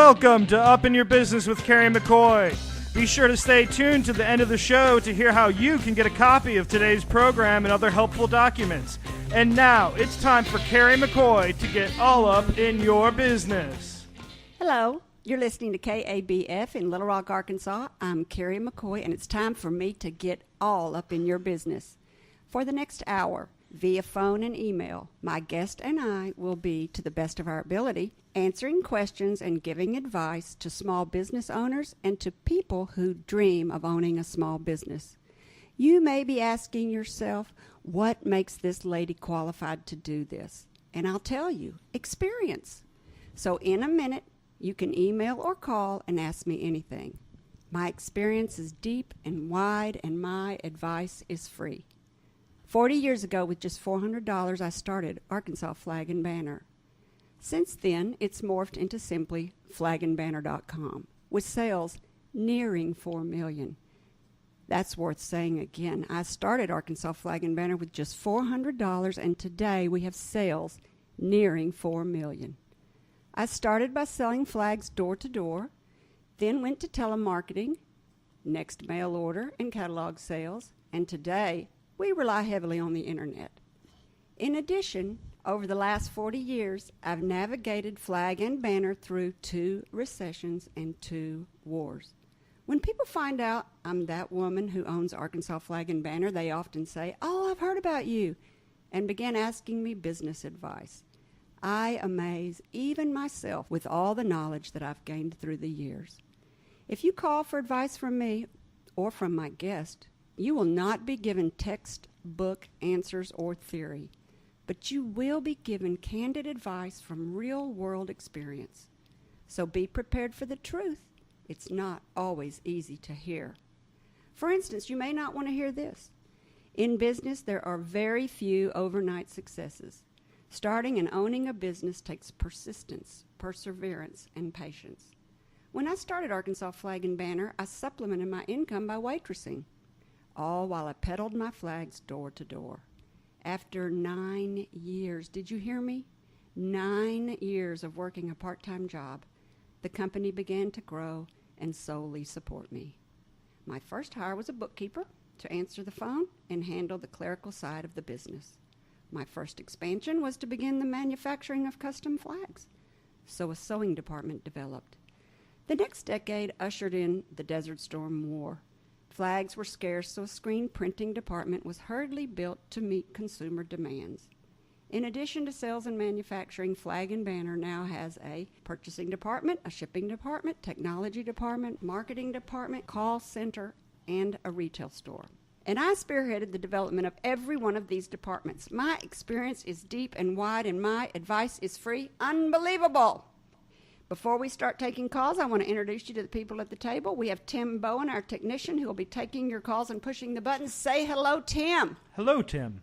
Welcome to Up in Your Business with Kerry McCoy. Be sure to stay tuned to the end of the show to hear how you can get a copy of today's program and other helpful documents. And now it's time for Kerry McCoy to get all up in your business. Hello, you're listening to KABF in Little Rock, Arkansas. I'm Kerry McCoy, and it's time for me to get all up in your business. For the next hour, via phone and email, my guest and I will be, to the best of our ability, answering questions and giving advice to small business owners and to people who dream of owning a small business. You may be asking yourself, what makes this lady qualified to do this? And I'll tell you, experience. So in a minute, you can email or call and ask me anything. My experience is deep and wide, and my advice is free. 40 years ago, with just $400, I started Arkansas Flag and Banner. Since then, it's morphed into simply flagandbanner.com, with sales nearing 4 million. That's worth saying again. I started Arkansas Flag and Banner with just $400, and today we have sales nearing 4 million. I started by selling flags door to door, then went to telemarketing, next mail order and catalog sales, and today we rely heavily on the internet. In addition, over the last 40 years, I've navigated Flag and Banner through 2 recessions and 2 wars. When people find out I'm that woman who owns Arkansas Flag and Banner, they often say, "Oh, I've heard about you," and begin asking me business advice. I amaze even myself with all the knowledge that I've gained through the years. If you call for advice from me or from my guest, you will not be given textbook answers or theory, but you will be given candid advice from real-world experience. So be prepared for the truth. It's not always easy to hear. For instance, you may not want to hear this. In business, there are very few overnight successes. Starting and owning a business takes persistence, perseverance, and patience. When I started Arkansas Flag and Banner, I supplemented my income by waitressing, all while I peddled my flags door to door. After 9 years, did you hear me? 9 years of working a part-time job, the company began to grow and solely support me. My first hire was a bookkeeper to answer the phone and handle the clerical side of the business. My first expansion was to begin the manufacturing of custom flags, so a sewing department developed. The next decade ushered in the Desert Storm War. Flags were scarce, so a screen printing department was hurriedly built to meet consumer demands. In addition to sales and manufacturing, Flag and Banner now has a purchasing department, a shipping department, technology department, marketing department, call center, and a retail store. And I spearheaded the development of every one of these departments. My experience is deep and wide, and my advice is free. Unbelievable! Before we start taking calls, I want to introduce you to the people at the table. We have Tim Bowen, our technician, who will be taking your calls and pushing the buttons. Say hello, Tim. Hello, Tim.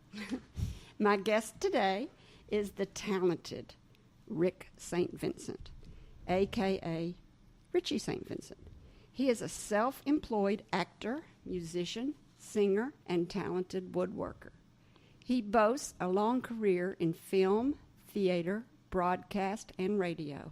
My guest today is the talented Rick St. Vincent, a.k.a. Richie St. Vincent. He is a self-employed actor, musician, singer, and talented woodworker. He boasts a long career in film, theater, broadcast, and radio.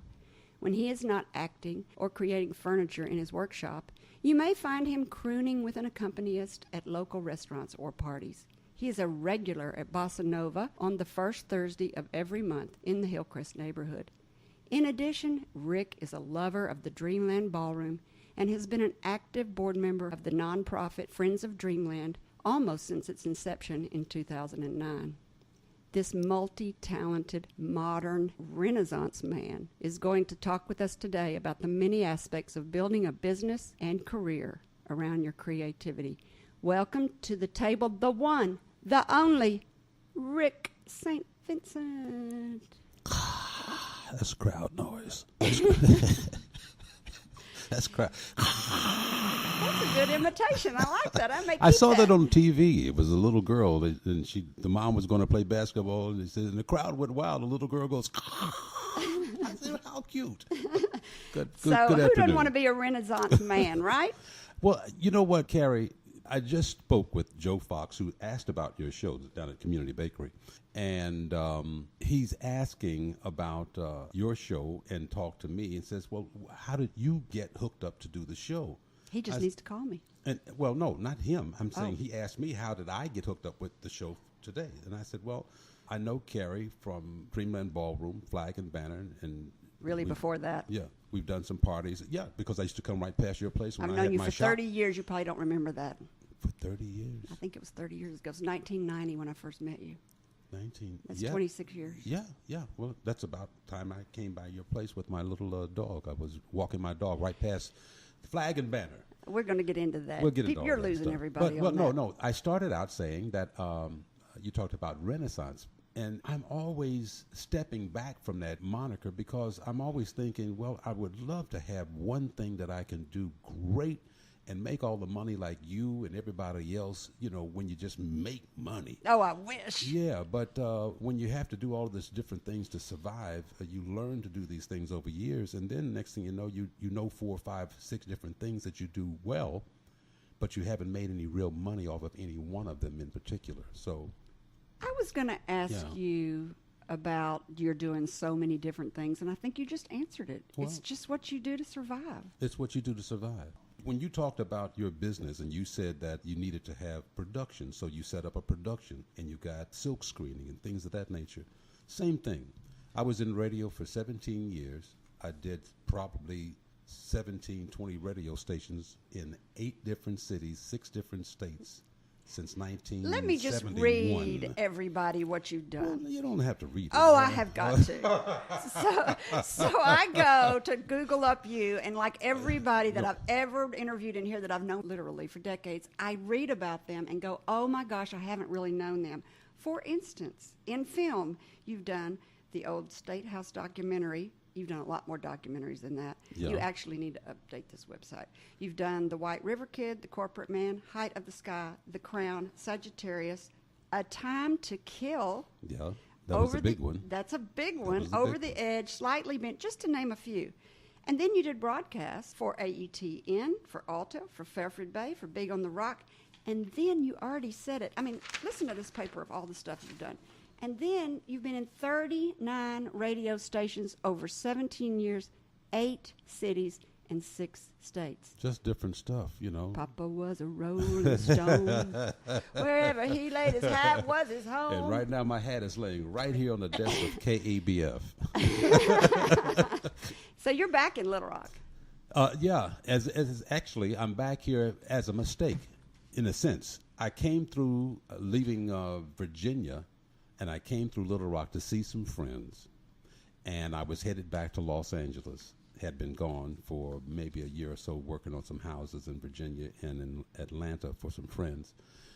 When he is not acting or creating furniture in his workshop, you may find him crooning with an accompanist at local restaurants or parties. He is a regular at Bossa Nova on the first Thursday of every month in the Hillcrest neighborhood. In addition, Rick is a lover of the Dreamland Ballroom and has been an active board member of the nonprofit Friends of Dreamland almost since its inception in 2009. This multi-talented, modern Renaissance man is going to talk with us today about the many aspects of building a business and career around your creativity. Welcome to the table, the one, the only, Rick St. Vincent. That's crowd noise. That's crowd. That's a good imitation. I like that. I saw that on TV. It was a little girl, and the mom was going to play basketball, and the crowd went wild. The little girl goes, I said, how cute. Good So who doesn't want to be a Renaissance man, right? Well, you know what, Kerry? I just spoke with Joe Fox, who asked about your show down at Community Bakery. And he's asking about your show and talked to me and says, well, how did you get hooked up to do the show? He just needs to call me. And well, no, not him. I'm saying he asked me, how did I get hooked up with the show today? And I said, well, I know Kerry from Dreamland Ballroom, Flag and Banner, and Really, before that? Yeah, we've done some parties. Yeah, because I used to come right past your place when I've I known had you my for shop. 30 years. You probably don't remember that. For 30 years? I think it was 30 years ago. It was 1990 when I first met you. 19. That's yeah. 26 years. Yeah. Well, that's about the time I came by your place with my little dog. I was walking my dog right past Flag and Banner. We're going to get into that. We'll get into all You're that losing stuff. everybody But, on well, that. no. I started out saying that you talked about Renaissance. And I'm always stepping back from that moniker because I'm always thinking, well, I would love to have one thing that I can do great and make all the money like you and everybody else, when you just make money. Oh, I wish. Yeah, but when you have to do all these different things to survive, you learn to do these things over years. And then next thing you know 4, 5, 6 different things that you do well, but you haven't made any real money off of any one of them in particular. So I was going to ask you about you're doing so many different things, and I think you just answered it. Well, it's just what you do to survive. It's what you do to survive. When you talked about your business and you said that you needed to have production, so you set up a production and you got silk screening and things of that nature. Same thing. I was in radio for 17 years. I did probably 17, 20 radio stations in 8 different cities, 6 different states. Since 1971. Let me just read everybody what you've done. Well, you don't have to read it. Oh, I have got to. So I go to Google up you, and like everybody that I've ever interviewed in here that I've known literally for decades, I read about them and go, oh my gosh, I haven't really known them. For instance, in film, you've done the old State House documentary. You've done a lot more documentaries than that. Yeah. You actually need to update this website. You've done The White River Kid, The Corporate Man, Height of the Sky, The Crown, Sagittarius, A Time to Kill. Yeah, that was a big one. That's a big one. Over the Edge, Slightly Bent, just to name a few. And then you did broadcasts for AETN, for Alta, for Fairfield Bay, for Big on the Rock. And then you already said it. I mean, listen to this paper of all the stuff you've done. And then you've been in 39 radio stations over 17 years, 8 cities, and 6 states. Just different stuff, Papa was a rolling stone. Wherever he laid his hat was his home. And right now my hat is laying right here on the desk of KABF. So you're back in Little Rock. Yeah, as actually, I'm back here as a mistake, in a sense. I came through leaving Virginia, and I came through Little Rock to see some friends, and I was headed back to Los Angeles. Had been gone for maybe a year or so working on some houses in Virginia and in Atlanta for some friends.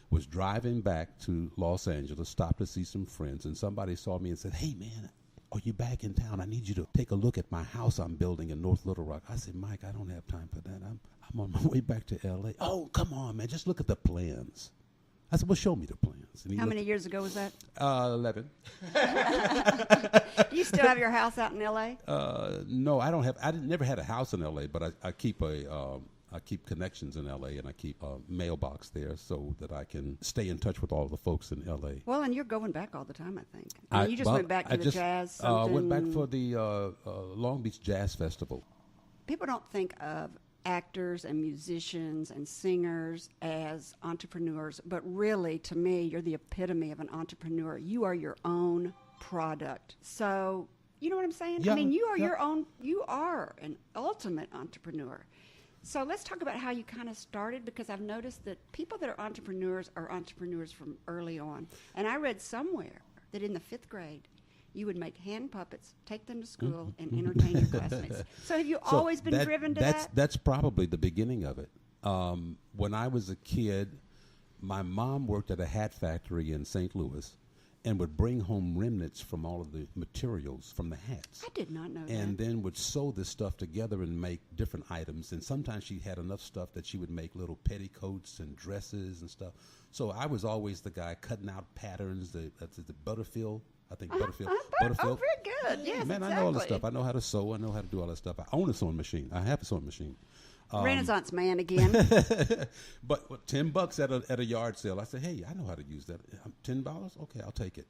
Was driving back to Los Angeles, stopped to see some friends, and somebody saw me and said, hey, man, are you back in town? I need you to take a look at my house I'm building in North Little Rock. I said, Mike, I don't have time for that. I'm on my way back to L.A. Oh, come on, man, just look at the plans. I said, well, show me the plans. And How many years ago was that? 11. Do you still have your house out in L.A.? No, I don't have. Never had a house in L.A., but I keep I keep connections in L.A. and I keep a mailbox there so that I can stay in touch with all the folks in L.A. Well, and you're going back all the time, I think. You just went back to the jazz something. Went back for the Long Beach Jazz Festival. People don't think of actors and musicians and singers as entrepreneurs, but really, to me, you're the epitome of an entrepreneur. You are your own product. So, you know what I'm saying? Yeah, I mean, you are your own, you are an ultimate entrepreneur. So let's talk about how you kind of started, because I've noticed that people that are entrepreneurs from early on. And I read somewhere that in the 5th grade, you would make hand puppets, take them to school, and entertain your classmates. So have you always been driven to that? That's probably the beginning of it. When I was a kid, my mom worked at a hat factory in St. Louis and would bring home remnants from all of the materials from the hats. I did not know that. And then would sew this stuff together and make different items. And sometimes she had enough stuff that she would make little petticoats and dresses and stuff. So I was always the guy cutting out patterns, the Butterfield. I think Butterfield. Oh, very good. Yes, man, exactly. I know all this stuff. I know how to sew. I know how to do all that stuff. I own a sewing machine. I have a sewing machine. Renaissance man again. But $10 at a yard sale. I said, hey, I know how to use that. $10? Okay, I'll take it.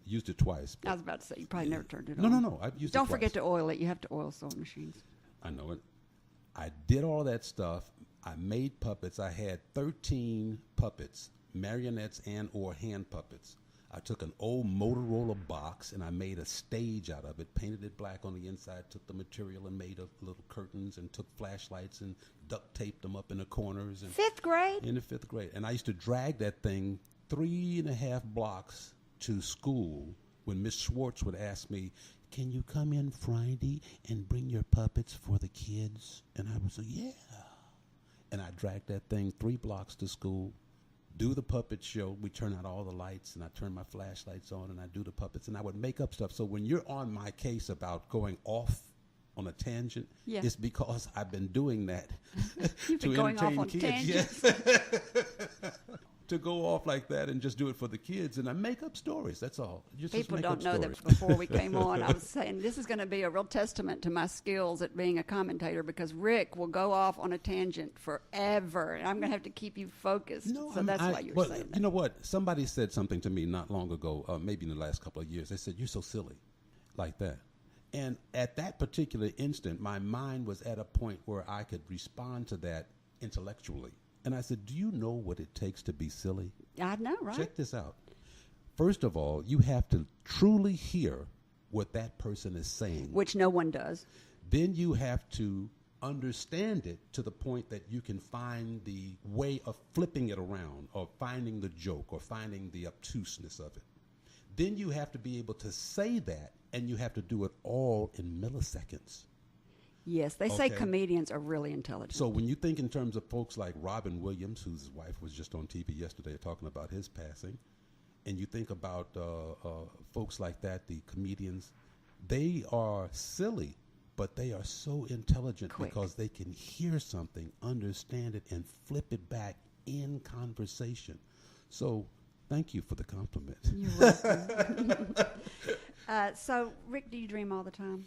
Used it twice. I was about to say, you probably never turned it No, on. no. I've used it Don't twice. forget to oil it. You have to oil sewing machines. I know it. I did all that stuff. I made puppets. I had 13 puppets, marionettes and or hand puppets. I took an old Motorola box and I made a stage out of it, painted it black on the inside, took the material and made little curtains and took flashlights and duct taped them up in the corners. And 5th grade? in the 5th grade. And I used to drag that thing 3.5 blocks to school when Miss Schwartz would ask me, can you come in Friday and bring your puppets for the kids? And I would say, yeah. And I dragged that thing 3 blocks to school, do the puppet show. We turn out all the lights, and I turn my flashlights on, and I do the puppets, and I would make up stuff. So when you're on my case about going off on a tangent, Yeah. it's because I've been doing that You've to been going off entertain on kids. tangents. Yes. To go off like that and just do it for the kids, and I make up stories. That's all. Just People make don't up know stories. that before we came on, I was saying this is going to be a real testament to my skills at being a commentator because Rick will go off on a tangent forever, and I'm going to have to keep you focused. No, so that's why you're well, saying that. You know what? Somebody said something to me not long ago, maybe in the last couple of years. They said, you're so silly, like that. And at that particular instant, my mind was at a point where I could respond to that intellectually. And I said, do you know what it takes to be silly? I know, right? Check this out. First of all, you have to truly hear what that person is saying. Which no one does. Then you have to understand it to the point that you can find the way of flipping it around or finding the joke or finding the obtuseness of it. Then you have to be able to say that, and you have to do it all in milliseconds. Yes, they say Okay. comedians are really intelligent. So when you think in terms of folks like Robin Williams, whose wife was just on TV yesterday talking about his passing, and you think about folks like that, the comedians, they are silly, but they are so intelligent Quick. because they can hear something, understand it, and flip it back in conversation. So thank you for the compliment. You're welcome. So, Rick, do you dream all the time?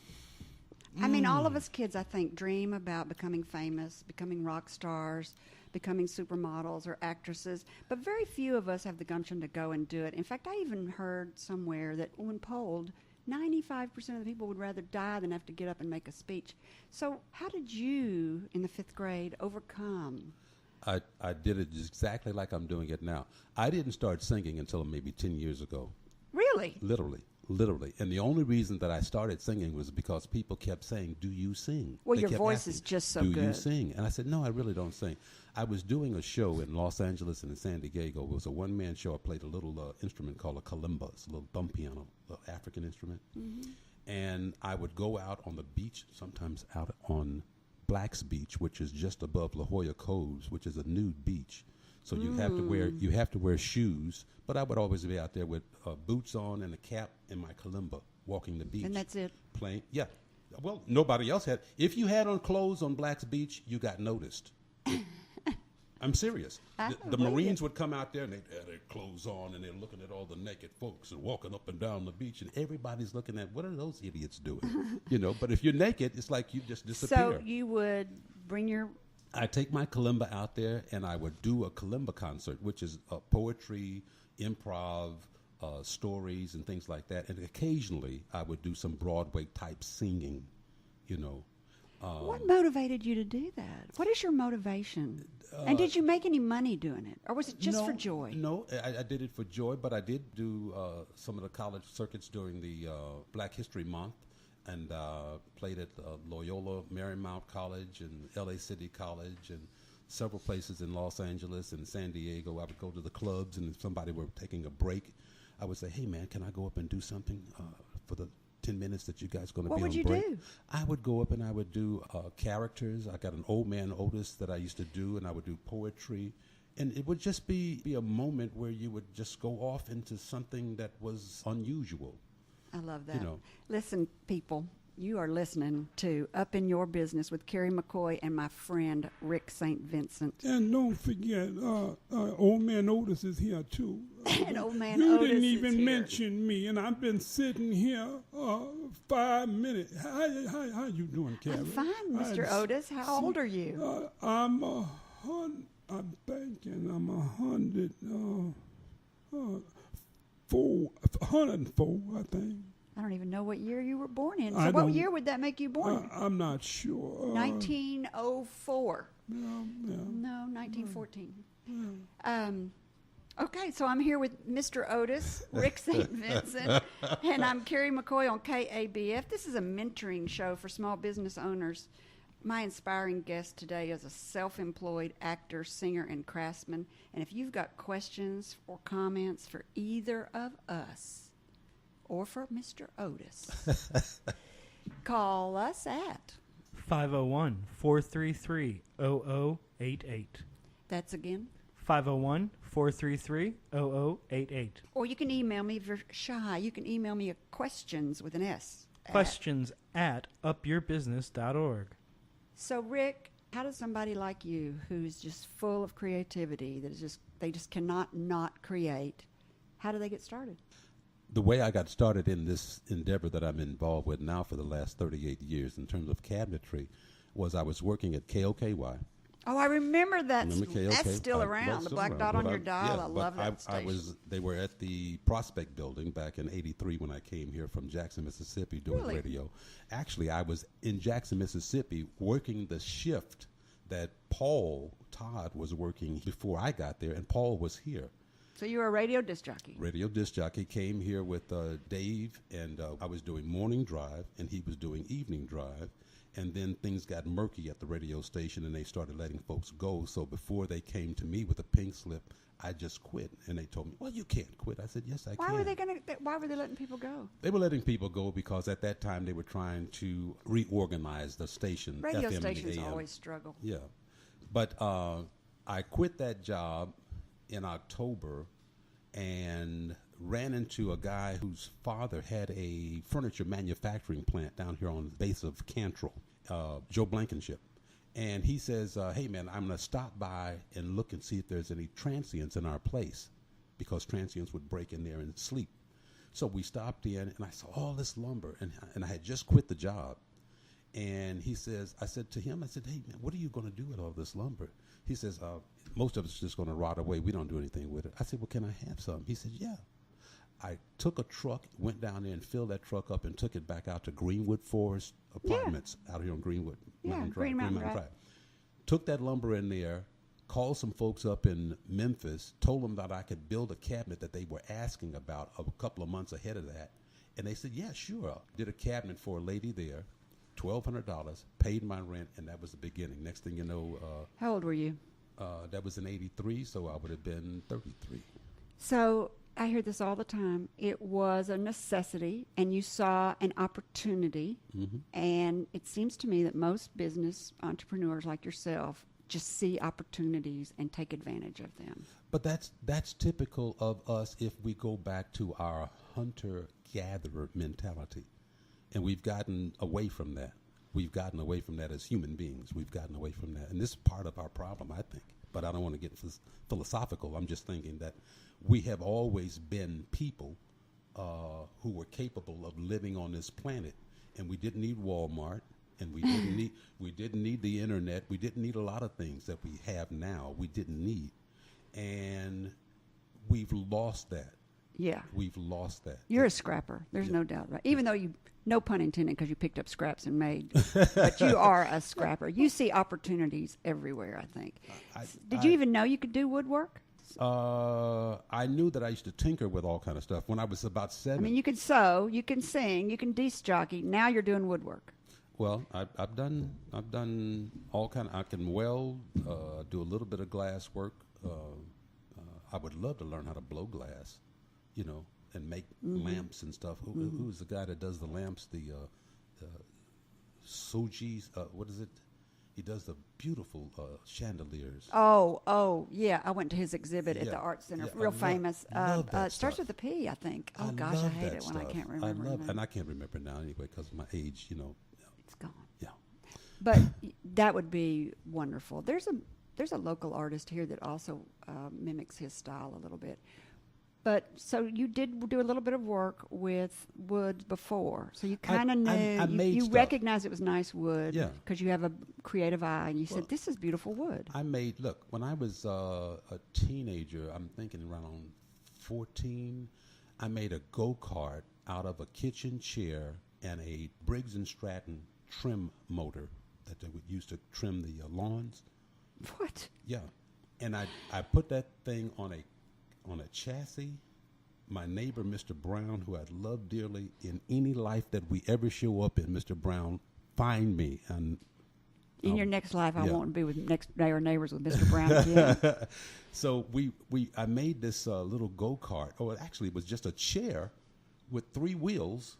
I mean, all of us kids, I think, dream about becoming famous, becoming rock stars, becoming supermodels or actresses, but very few of us have the gumption to go and do it. In fact, I even heard somewhere that when polled, 95% of the people would rather die than have to get up and make a speech. So how did you, in the 5th grade, overcome? I did it exactly like I'm doing it now. I didn't start singing until maybe 10 years ago. Really? Literally. And the only reason that I started singing was because people kept saying, do you sing? Well, They your kept voice asking, is just so do good. you sing? And I said, no, I really don't sing. I was doing a show in Los Angeles and in San Diego. It was a one-man show. I played a little instrument called a kalimba. It's a little bum piano, a little African instrument. Mm-hmm. And I would go out on the beach, sometimes out on Black's Beach, which is just above La Jolla Coves, which is a nude beach. So you have to wear shoes, but I would always be out there with boots on and a cap and my kalimba, walking the beach. And that's it? Playing, yeah. Well, nobody else had. If you had on clothes on Black's Beach, you got noticed. I'm serious. The Marines would come out there and they'd have their clothes on and they're looking at all the naked folks and walking up and down the beach, and everybody's looking at, what are those idiots doing? But if you're naked, it's like you just disappear. So you would bring your... I take my kalimba out there, and I would do a kalimba concert, which is poetry, improv, stories, and things like that. And occasionally, I would do some Broadway-type singing, What motivated you to do that? What is your motivation? And did you make any money doing it? Or was it just for joy? No, I did it for joy, but I did do some of the college circuits during the Black History Month, and played at Loyola Marymount College and LA City College and several places in Los Angeles and San Diego. I would go to the clubs, and if somebody were taking a break, I would say, hey, man, can I go up and do something for the 10 minutes that you guys are going to be on break? What would you do? I would go up and I would do characters. I got an Old Man Otis that I used to do, and I would do poetry. And it would just be a moment where you would just go off into something that was unusual. I love that. Listen, people, You are listening to Up in Your Business with Kerry McCoy and my friend Rick St. Vincent. And don't forget, old man Otis is here too. And old man you Otis didn't is even here. mention me, and I've been sitting here 5 minutes. How you doing, Kerry? I'm fine, Mr. Otis. How old are you? I'm 100. I'm thinking I'm 104, I think. I don't even know what year you were born in. So I what don't- year would that make you born? I'm not sure. 1904. Yeah. No, 1914. Okay, so I'm here with Mr. Otis, Rick St. Vincent, and I'm Kerry McCoy on KABF. This is a mentoring show for small business owners. My inspiring guest today is a self-employed actor, singer, and craftsman. And if you've got questions or comments for either of us or for Mr. Otis, call us at 501-433-0088. That's again. 501-433-0088. Or you can email me if you're shy. You can email me questions with an S. Questions at upyourbusiness.org. So, Rick, how does somebody like you, who's just full of creativity, they just cannot not create, how do they get started? The way I got started in this endeavor that I'm involved with now for the last 38 years in terms of cabinetry was I was working at KOKY. Oh, I remember that. Remember KOK? That's still Well, around. it's The still black around. dot on But your dial. I but love that station. They were at the Prospect Building back in '83 when I came here from Jackson, Mississippi, doing Really? radio. Actually, I was in Jackson, Mississippi, working the shift that Paul Todd was working before I got there, and Paul was here. So you were a radio disc jockey. Radio disc jockey, came here with Dave, and I was doing morning drive, and he was doing evening drive. And then things got murky at the radio station, and they started letting folks go. So before they came to me with a pink slip, I just quit. And they told me, well, you can't quit. I said, yes, I can. Why were they letting people go? They were letting people go because at that time they were trying to reorganize the station. Radio FM and stations AM. always struggle. Yeah. But I quit that job in October and ran into a guy whose father had a furniture manufacturing plant down here on the base of Cantrell, Joe Blankenship. And he says, hey, man, I'm going to stop by and look and see if there's any transients in our place, because transients would break in there and sleep. So we stopped in, and I saw all this lumber, and I had just quit the job. And he says, I said to him, hey, man, what are you going to do with all this lumber? He says, most of it's just going to rot away. We don't do anything with it. I said, well, can I have some? He said, yeah. I took a truck, went down there and filled that truck up and took it back out to Greenwood Forest Apartments out here on Greenwood Mountain Green Mountain Drive. Took that lumber in there, called some folks up in Memphis, told them that I could build a cabinet that they were asking about a couple of months ahead of that. And they said, yeah, sure. Did a cabinet for a lady there, $1,200, paid my rent, and that was the beginning. Next thing you know. How old were you? That was in '83, so I would have been 33. So I hear this all the time. It was a necessity, and you saw an opportunity. Mm-hmm. And it seems to me that most business entrepreneurs like yourself just see opportunities and take advantage of them. But that's typical of us if we go back to our hunter-gatherer mentality. And we've gotten away from that. We've gotten away from that as human beings. We've gotten away from that. And this is part of our problem, I think. But I don't want to get philosophical. I'm just thinking that we have always been people who were capable of living on this planet. And we didn't need Walmart. And we didn't need the internet. We didn't need a lot of things that we have now. We didn't need. And we've lost that. Yeah. We've lost that. You're a scrapper. There's no doubt, right? Even though you, no pun intended, because you picked up scraps and made, but you are a scrapper. You see opportunities everywhere, I think. Did you even know you could do woodwork? I knew that I used to tinker with all kind of stuff when I was about 7. I mean, you can sew, you can sing, you can disc jockey. Now you're doing woodwork. Well, I've done all kind of. I can weld, do a little bit of glass work. I would love to learn how to blow glass, and make lamps and stuff. Who's the guy that does the lamps? The Soji's. What is it? He does the beautiful chandeliers. Oh, yeah. I went to his exhibit at Yeah. the Art Center. Yeah, Real I famous. love that It starts stuff. with a P, I think. Oh, I gosh, I love hate that it when I stuff. can't remember. And I can't remember now anyway because of my age, you know. It's gone. Yeah. But that would be wonderful. There's a local artist here that also mimics his style a little bit. But so you did do a little bit of work with wood before, so you kind of knew. I made you stuff. recognized it was nice wood, Yeah. because you have a creative eye, and you said, "This is beautiful wood." Look, when I was a teenager, I'm thinking around 14, I made a go-kart out of a kitchen chair and a Briggs & Stratton trim motor that they would use to trim the lawns. What? Yeah. And I put that thing on a chassis. My neighbor, Mr. Brown, who I love dearly, in any life that we ever show up in, Mr. Brown, find me. And In your next life, I yeah. won't be with next door neighbors with Mr. Brown again. So I made this little go-kart. Oh, actually, it was just a chair with 3 wheels.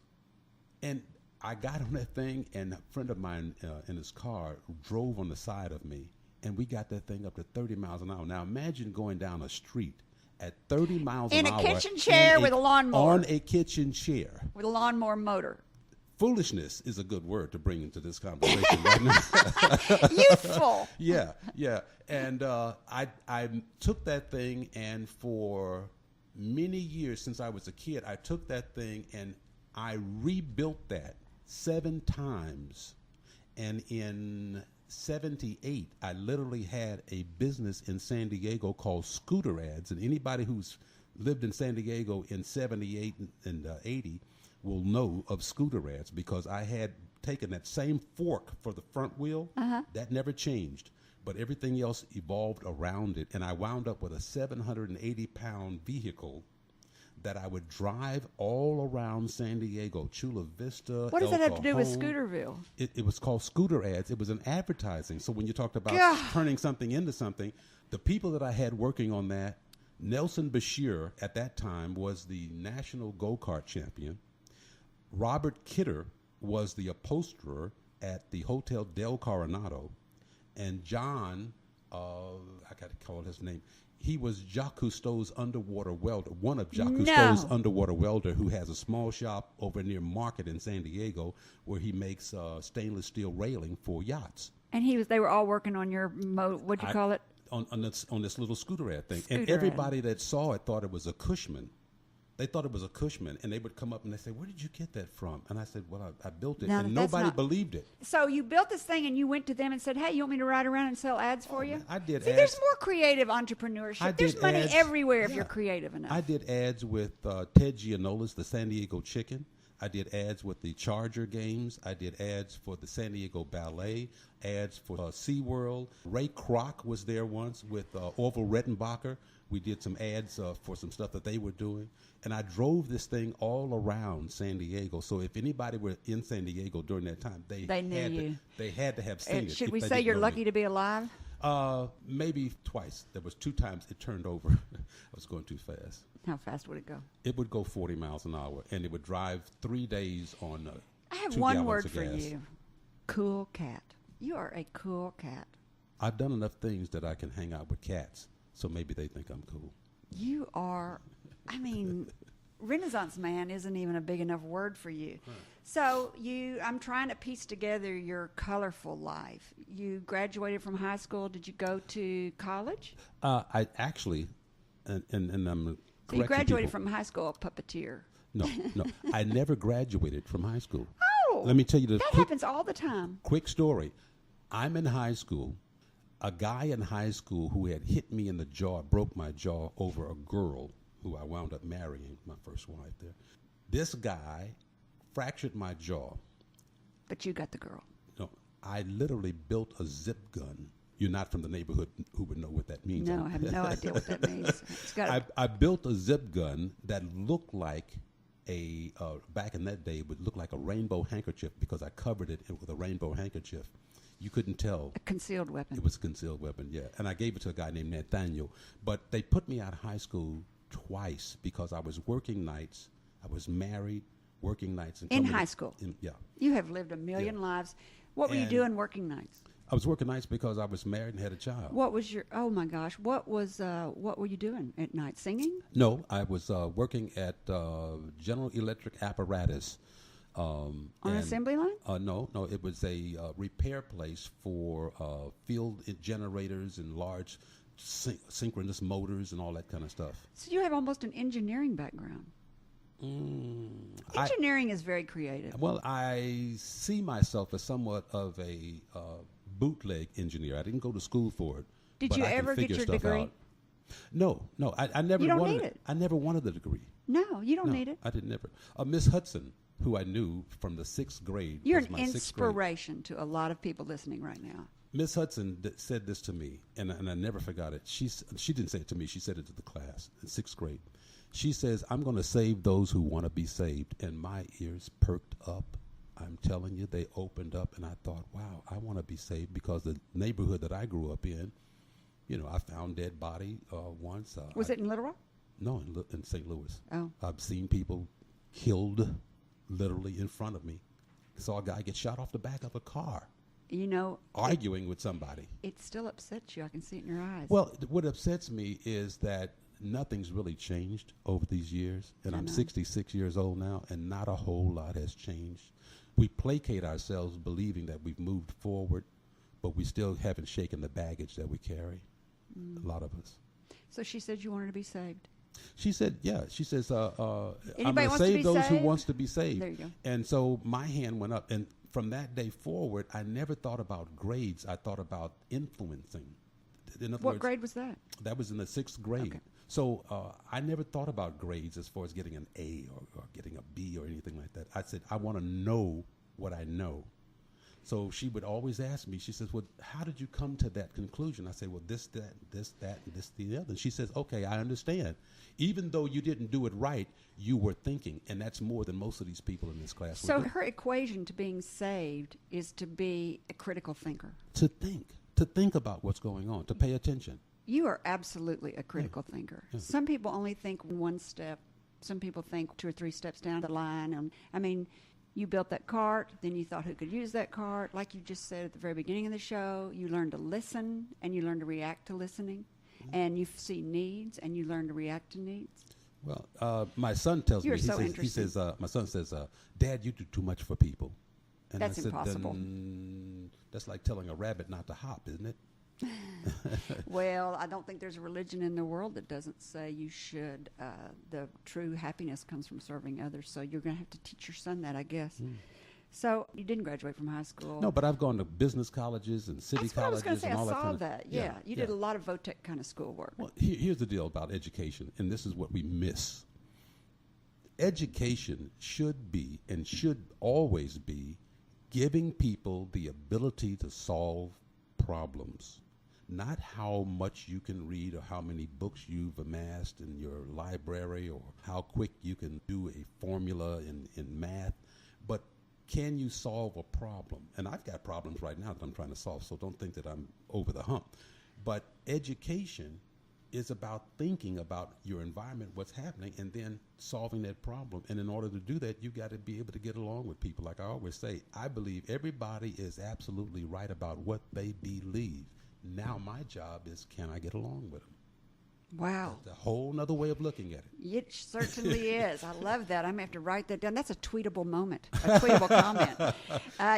And I got on that thing, and a friend of mine in his car drove on the side of me. And we got that thing up to 30 miles an hour. Now, imagine going down a street at 30 miles In an a hour. kitchen chair with a lawnmower. On a kitchen chair. With a lawnmower motor. Foolishness is a good word to bring into this conversation right now. Youthful. Yeah. And I took that thing, and for many years since I was a kid, I took that thing and I rebuilt that 7 times. And in 78, I literally had a business in San Diego called Scooter Ads, and anybody who's lived in San Diego in 78 and 80 will know of Scooter Ads, because I had taken that same fork for the front wheel. That never changed, but everything else evolved around it, and I wound up with a 780-pound vehicle that I would drive all around San Diego, Chula Vista. What does that have to do with El Cajon. Scooterville? It was called Scooter Ads. It was an advertising. So when you talked about God. turning something into something, the people that I had working on that, Nelson Bashir at that time was the national go-kart champion. Robert Kidder was the upholsterer at the Hotel Del Coronado. And John, I got to call his name, he was Jacques Cousteau's underwater welder, one of Jacques Cousteau's underwater welder, who has a small shop over near Market in San Diego where he makes stainless steel railing for yachts. And they were all working on your what'd you call it? On this little scooter ad thing. Scooter And everybody that saw it thought it was a Cushman. They thought it was a Cushman, and they would come up and they say, "Where did you get that from?" And I said, "Well, I built it," Now, and that's nobody not- believed it. So you built this thing and you went to them and said, "Hey, you want me to ride around and sell ads for you?" I did See, ads. there's more creative entrepreneurship. I There's did money ads. everywhere if Yeah. you're creative enough. I did ads with Ted Giannolis, the San Diego Chicken. I did ads with the Charger games. I did ads for the San Diego Ballet, ads for SeaWorld. Ray Kroc was there once with Orville Redenbacher. We did some ads for some stuff that they were doing. And I drove this thing all around San Diego. So if anybody were in San Diego during that time, they knew had you. they had to have seen it. Should if we they say didn't you're know lucky me. to be alive? Maybe twice. There was 2 times it turned over. I was going too fast. How fast would it go? It would go 40 miles an hour, and it would drive 3 days on I have 2 one gallons word of for gas. you. Cool cat. You are a cool cat. I've done enough things that I can hang out with cats, so maybe they think I'm cool. You are, I mean, Renaissance man isn't even a big enough word for you. So I'm trying to piece together your colorful life. You graduated from high school. Did you go to college? I actually, and I'm So you correcting graduated people. from high school, a puppeteer. No, I never graduated from high school. Oh, Let me tell you the that quick, happens all the time. quick story. I'm in high school. A guy in high school who had hit me in the jaw, broke my jaw over a girl who I wound up marrying, my first wife there. This guy fractured my jaw. But you got the girl. No, I literally built a zip gun. You're not from the neighborhood who would know what that means. No, I have no idea what that means. It's got I built a zip gun that looked like back in that day, it would look like a rainbow handkerchief because I covered it with a rainbow handkerchief. You couldn't tell. a concealed weapon. It was a concealed weapon, yeah. And I gave it to a guy named Nathaniel. But they put me out of high school twice because I was working nights. I was married, working nights. And In coming high school? Yeah. You have lived a million lives. What were you And- doing working nights? I was working nights because I was married and had a child. What was your? Oh my gosh! What were you doing at night? Singing? No, I was working at General Electric Apparatus. On an assembly line? No, it was a repair place for field generators and large synchronous motors and all that kind of stuff. So you have almost an engineering background. Engineering is very creative. Well, I see myself as somewhat of a bootleg engineer. I didn't go to school for it. Did you ever get your degree? Out. No, I never. You don't wanted need it. I never wanted the degree. No, you don't need it. I didn't never. Miss Hudson, who I knew from the 6th grade. You're was an my 6th grade. inspiration to a lot of people listening right now. Miss Hudson said this to me, and I never forgot it. She didn't say it to me. She said it to the class in 6th grade. She says, "I'm going to save those who want to be saved." And my ears perked up. I'm telling you, they opened up, and I thought, wow, I want to be saved, because the neighborhood that I grew up in, I found dead body once. Was it in Little Rock? No, in St. Louis. Oh. I've seen people killed literally in front of me. Saw a guy get shot off the back of a car. Arguing with somebody. It still upsets you. I can see it in your eyes. Well, what upsets me is that nothing's really changed over these years. And I'm 66 years old now, and not a whole lot has changed. We placate ourselves believing that we've moved forward, but we still haven't shaken the baggage that we carry, a lot of us. So she said you wanted to be saved. She said, yeah. She says, I'm Anybody going to wants to save be those who saved? wants to be saved. There you go. And so my hand went up. And from that day forward, I never thought about grades. I thought about influencing. In other What words, grade was that? That was in the 6th grade. Okay. So I never thought about grades as far as getting an A or getting a B or anything like that. I said, I want to know what I know. So she would always ask me, she says, well, how did you come to that conclusion? I said, well, this, that, and this, the other. And she says, okay, I understand. Even though you didn't do it right, you were thinking. And that's more than most of these people in this class. So her equation to being saved is to be a critical thinker. To think about what's going on, to pay attention. You are absolutely a critical thinker. Yeah. Some people only think one step. Some people think 2 or 3 steps down the line. You built that cart, then you thought who could use that cart. Like you just said at the very beginning of the show, you learn to listen, and you learn to react to listening. And you see needs, and you learn to react to needs. Well, my son tells You're me, so he says, my son says, Dad, you do too much for people. And That's I said, impossible. That's like telling a rabbit not to hop, isn't it? Well, I don't think there's a religion in the world that doesn't say you should. The true happiness comes from serving others. So you're going to have to teach your son that, I guess. So you didn't graduate from high school. No, but I've gone to business colleges and city That's what I was colleges going and to all say. that I kind saw of that. Yeah, you did a lot of VOTEC kind of schoolwork. Well, here's the deal about education, and this is what we miss. Education should be and should always be giving people the ability to solve problems, not how much you can read or how many books you've amassed in your library or how quick you can do a formula in math, but can you solve a problem? And I've got problems right now that I'm trying to solve, so don't think that I'm over the hump. But education is about thinking about your environment, what's happening, and then solving that problem. And in order to do that, you've got to be able to get along with people. Like I always say, I believe everybody is absolutely right about what they believe. Now my job is, can I get along with them? Wow. That's a whole nother way of looking at it. It certainly is. I love that. I'm going to have to write that down. That's a tweetable moment, a tweetable comment.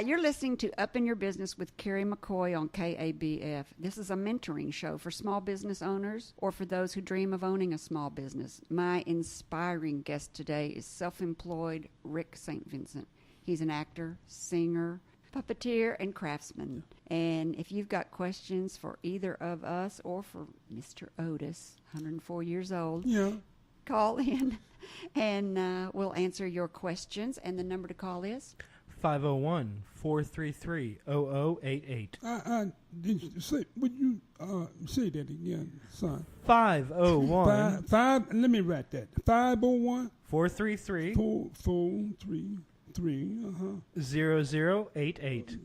You're listening to Up in Your Business with Kerry McCoy on KABF. This is a mentoring show for small business owners or for those who dream of owning a small business. My inspiring guest today is self-employed Rick St. Vincent. He's an actor, singer, puppeteer, and craftsman. And if you've got questions for either of us or for Mr. Otis, 104 years old, call in and we'll answer your questions. And the number to call is? 501-433-0088. Did you say? Would you say that again, son? 501 5. Let me write that. 501 433 433 0088.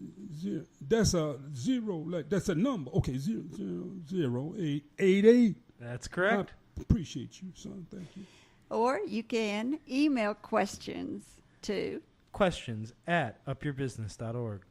That's a zero. That's a number. Okay, 00888. That's correct. I appreciate you, son. Thank you. Or you can email questions to questions@upyourbusiness.org.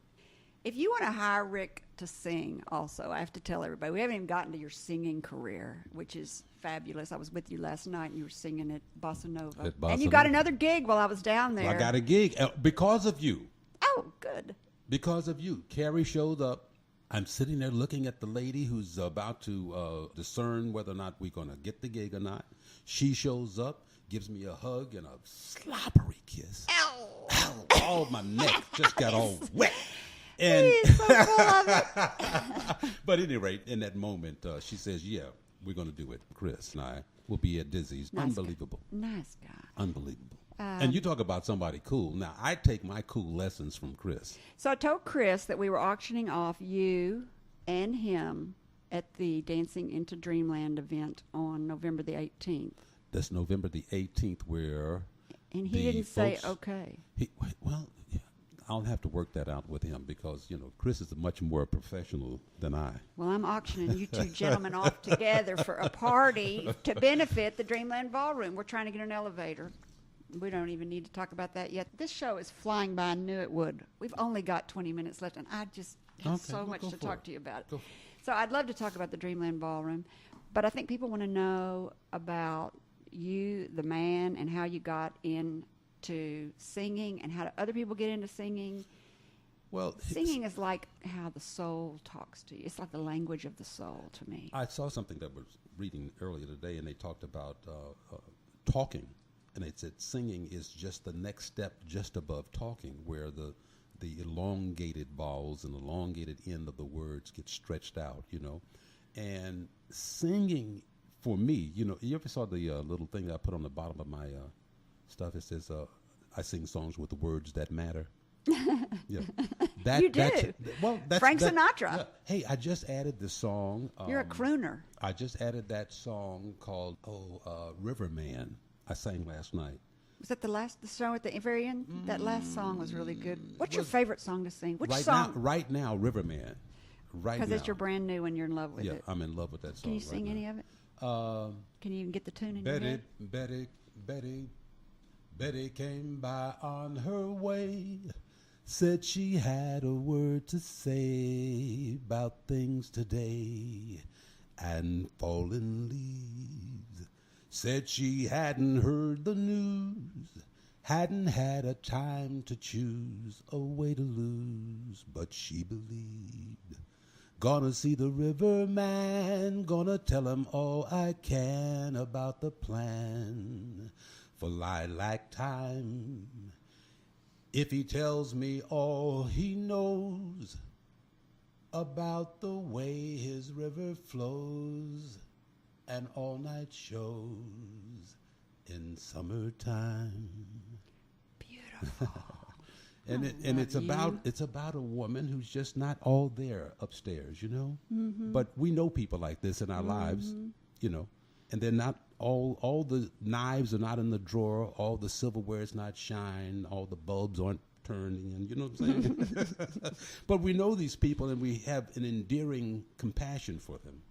If you want to hire Rick to sing, also, I have to tell everybody, we haven't even gotten to your singing career, which is fabulous. I was with you last night, and you were singing at Bossa Nova. At Bossa and you got Nova. another gig while I was down there. I got a gig because of you. Oh, good. Because of you. Kerry showed up. I'm sitting there looking at the lady who's about to discern whether or not we're going to get the gig or not. She shows up, gives me a hug and a slobbery kiss. Ow. Ow. Oh, my neck just got all wet. And He's so full of it. but at any rate, in that moment, she says, yeah, we're going to do it. Chris and I will be at Dizzy's. Nice Unbelievable. Nice guy. Unbelievable. And you talk about somebody cool. Now, I take my cool lessons from Chris. So I told Chris that we were auctioning off you and him at the Dancing into Dreamland event on November the 18th. That's November the 18th, where And he the didn't say folks- okay. Well, yeah, I'll have to work that out with him because, Chris is much more professional than I. Well, I'm auctioning you two gentlemen off together for a party to benefit the Dreamland Ballroom. We're trying to get an elevator. We don't even need to talk about that yet. This show is flying by. I knew it would. We've only got 20 minutes left, and I just have Okay, so well, much go to for talk it. to you about. Go for So I'd love to talk about the Dreamland Ballroom, but I think people want to know about you, the man, and how you got into singing and how do other people get into singing. Well, Singing is like how the soul talks to you. It's like the language of the soul to me. I saw something that was reading earlier today, and they talked about talking. And it said singing is just the next step just above talking, where the elongated vowels and elongated end of the words get stretched out, And singing, for me, you ever saw the little thing that I put on the bottom of my stuff? It says, I sing songs with the words that matter. Yeah. You do. That's Frank Sinatra. Yeah. Hey, I just added the song. You're a crooner. I just added that song called Riverman. I sang last night. Was that the song at the very end? That last song was really good. What's your was- favorite song to sing? Which right song? Right now, Riverman. Right now. Because it's your brand new and you're in love with Yeah, it. I'm in love with that song. Can you sing right any now. of it? Can you even get the tune in your head? Betty came by on her way. Said she had a word to say about things today and fallen leaves. Said she hadn't heard the news, hadn't had a time to choose a way to lose, but she believed. Gonna see the riverman, gonna tell him all I can about the plan for lilac time. If he tells me all he knows about the way his river flows and all-night shows in summertime. Beautiful. And it's about a woman who's just not all there upstairs, Mm-hmm. But we know people like this in our lives, and they're not all the knives are not in the drawer, all the silverware is not shined, all the bulbs aren't turning, and you know what I'm saying? But we know these people, and we have an endearing compassion for them.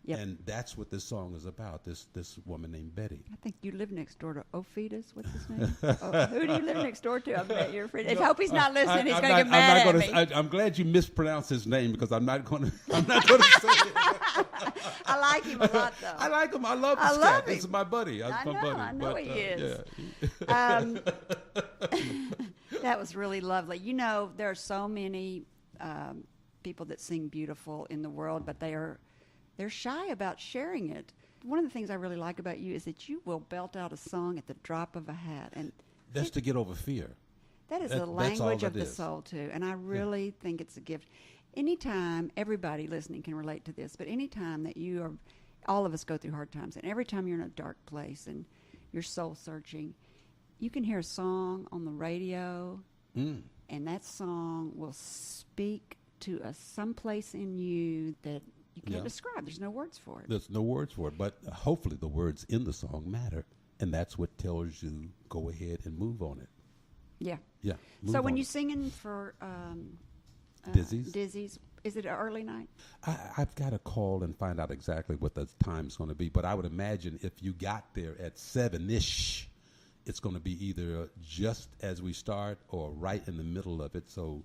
Yep. And that's what this song is about, this woman named Betty. I think you live next door to Ophitas. What's his name? Who do you live next door to? I bet you're afraid. I hope he's not listening. He's going to get mad at me. I'm glad you mispronounced his name because I'm not going to say it. I like him a lot, though. I like him. I love this I love cat. him. This is my buddy. I My know. buddy. I know But, he is. Yeah. That was really lovely. There are so many people that sing beautiful in the world, but they're shy about sharing it. One of the things I really like about you is that you will belt out a song at the drop of a hat, and That's to get over fear. that is That- the that's all language of that the is. soul too. And I really think it's a gift. Anytime, everybody listening can relate to this, but anytime that all of us go through hard times, and every time you're in a dark place and you're soul searching, you can hear a song on the radio, and that song will speak to someplace in you that you can't Yeah. describe. There's no words for it. There's no words for it, but hopefully the words in the song matter, and that's what tells you go ahead and move on it. Yeah. Yeah. So move when on you're it. singing for Dizzy's? is it an early night? I've got to call and find out exactly what the time's going to be, but I would imagine if you got there at 7-ish, it's going to be either just as we start or right in the middle of it. So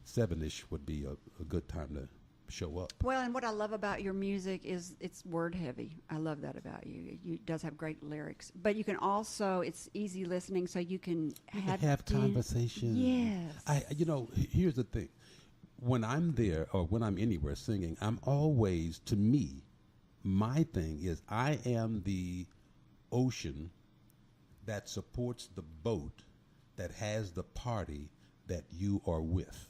7-ish would be a good time to show up. Well, and what I love about your music is it's word heavy. I love that about you. You does have great lyrics, but you can also it's easy listening, so you can have conversation. Yes. Here's the thing: when I'm there or when I'm anywhere singing, I'm always, to me, my thing is I am the ocean that supports the boat that has the party that you are with.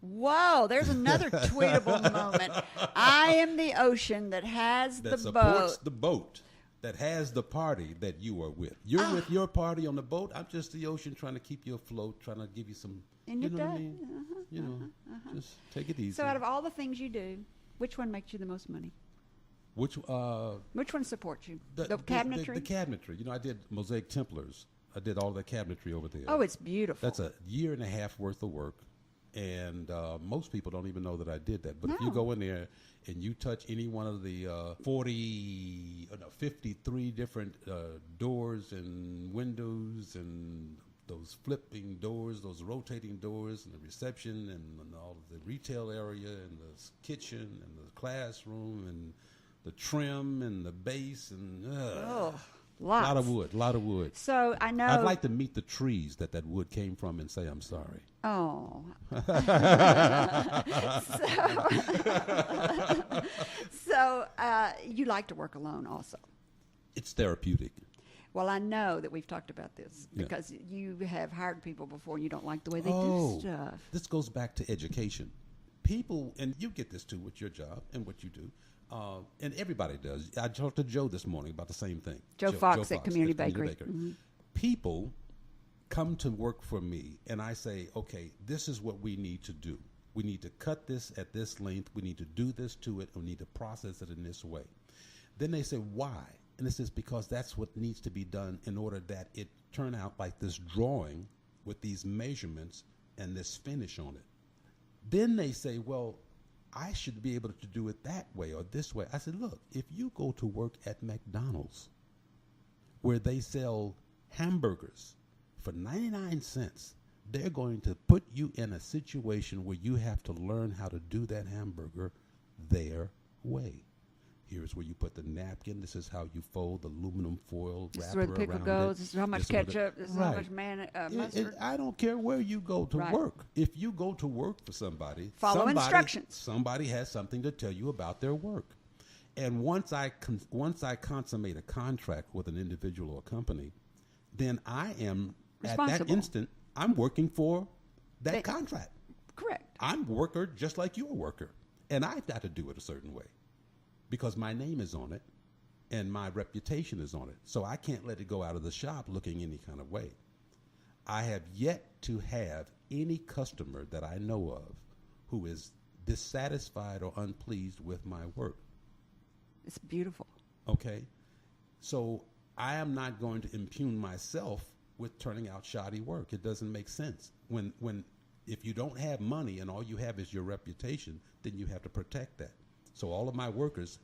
Whoa, there's another tweetable moment. I am the ocean that has That the supports boat. the boat that has the party that you are with. You're with your party on the boat. I'm just the ocean trying to keep you afloat, trying to give you some, And you you're know what I done. mean? Just take it easy. So out of all the things you do, which one makes you the most money? Which Which one supports you? The cabinetry? The cabinetry. I did Mosaic Templars. I did all the cabinetry over there. Oh, it's beautiful. That's a year and a half worth of work. And most people don't even know that I did that. But if you No. go in there and you touch any one of the 53 different doors and windows and those flipping doors, those rotating doors, and the reception and all of the retail area and the kitchen and the classroom and the trim and the base and lots. a lot of wood. So I know. I'd like to meet the trees that wood came from and say I'm sorry. Oh. so you like to work alone also. It's therapeutic. Well, I know that we've talked about this Yeah. because you have hired people before and you don't like the way they Oh, do stuff. this goes back to education. People, and you get this too with your job and what you do, and everybody does. I talked to Joe this morning about the same thing. Joe Fox at Community Bakery. Mm-hmm. People come to work for me, and I say, okay, this is what we need to do. We need to cut this at this length. We need to do this to it. We need to process it in this way. Then they say, why? And it says, because that's what needs to be done in order that it turn out like this drawing with these measurements and this finish on it. Then they say, well, I should be able to do it that way or this way. I said, look, if you go to work at McDonald's where they sell hamburgers for 99 cents, they're going to put you in a situation where you have to learn how to do that hamburger their way. Here's where you put the napkin. This is how you fold the aluminum foil This is wrapper where the pickle around goes. it. This is how much This is where ketchup. This is how much mustard. I don't care where you go to Right. work. If you go to work for somebody, Follow instructions. Somebody has something to tell you about their work. And once I consummate a contract with an individual or company, then I am at that Responsible. instant. I'm working for that contract. Correct. I'm a worker just like you're a worker, and I've got to do it a certain way because my name is on it and my reputation is on it. So I can't let it go out of the shop looking any kind of way. I have yet to have any customer that I know of who is dissatisfied or unpleased with my work. It's beautiful. Okay? So I am not going to impugn myself with turning out shoddy work. It doesn't make sense. If you don't have money and all you have is your reputation, then you have to protect that. So all of my workers,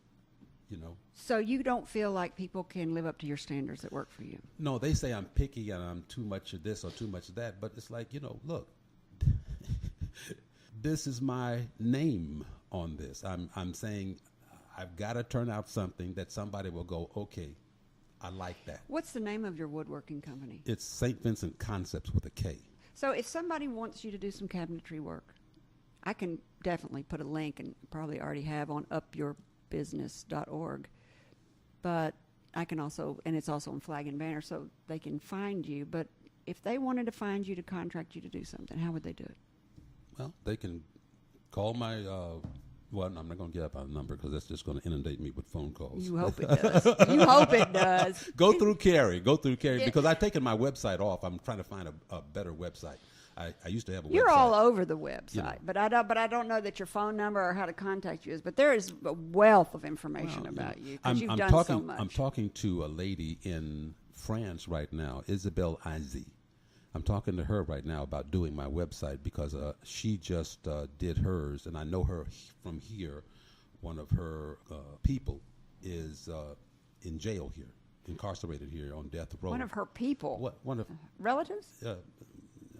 So you don't feel like people can live up to your standards that work for you? no, they say I'm picky and I'm too much of this or too much of that, but it's like, look, this is my name on this. I'm saying I've got to turn out something that somebody will go, okay, I like that. What's the name of your woodworking company? It's St. Vincent Concepts with a K. So if somebody wants you to do some cabinetry work, I can definitely put a link, and probably already have, on upyourbusiness.org. But I can also, and it's also on Flag and Banner, so they can find you. But if they wanted to find you to contract you to do something, how would they do it? Well, they can call my, well, I'm not going to get up on a number because that's just going to inundate me with phone calls. You hope it does. You hope it does. Go through Kerry because I've taken my website off. I'm trying to find a better website. I used to have a website. You're all over the website, You know. but I don't know that your phone number or how to contact you is. But there is a wealth of information about you because you've done so much. I'm talking to a lady in France right now, Isabelle Izy. I'm talking to her right now about doing my website because she just did hers, and I know her from here. One of her people is in jail here, incarcerated here on death row. One of her people. What? One of Relatives?